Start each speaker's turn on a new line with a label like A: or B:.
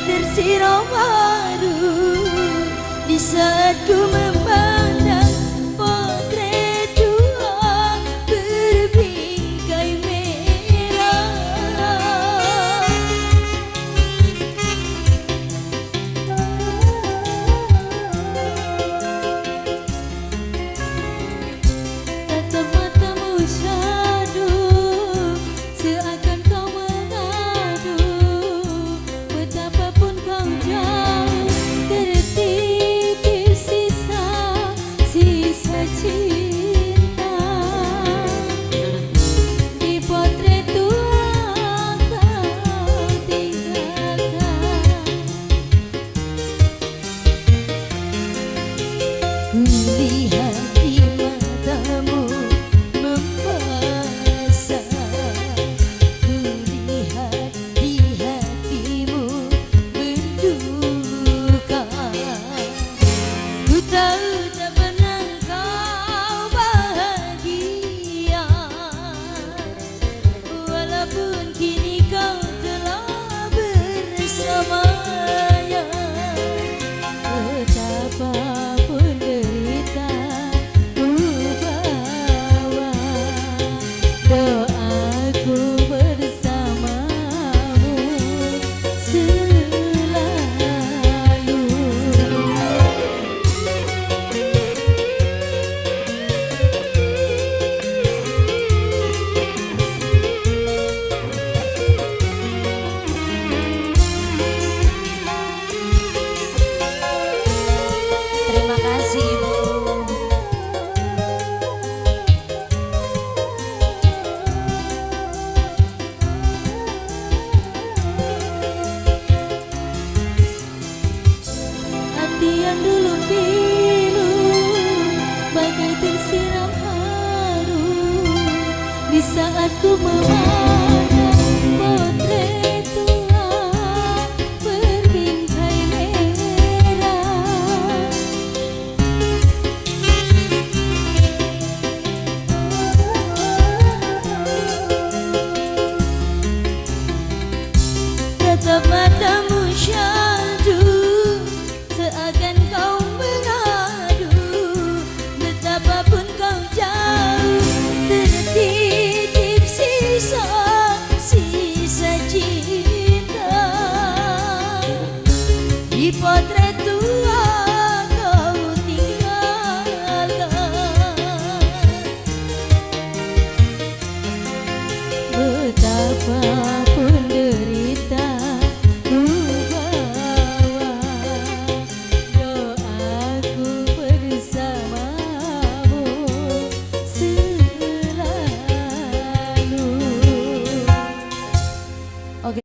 A: tersirat madu di saat ku memandang potret dua berbingkai merah. Tatap matamu syahdu seakan kau mengadu, betapapun kau jauh tertitip sisa cinta. Di potret tua kau tinggalkan. Kulihat di matamu membasah, kulihat di hatimu menduka. Ku tahu tak pernah kau bahagia, walaupun kini kau telah bersamanya. Betapapun derita ku bawa, doaku bersamamu selalu. Terima kasih Ibu. Hati yang dulu pilu bagai tersiram haru di saat ku memandang potret tua berbingkai merah. Tatap matamu syahdu seakan kau mengadu, betapapun kau jauh tertitip sisa cinta. Di potret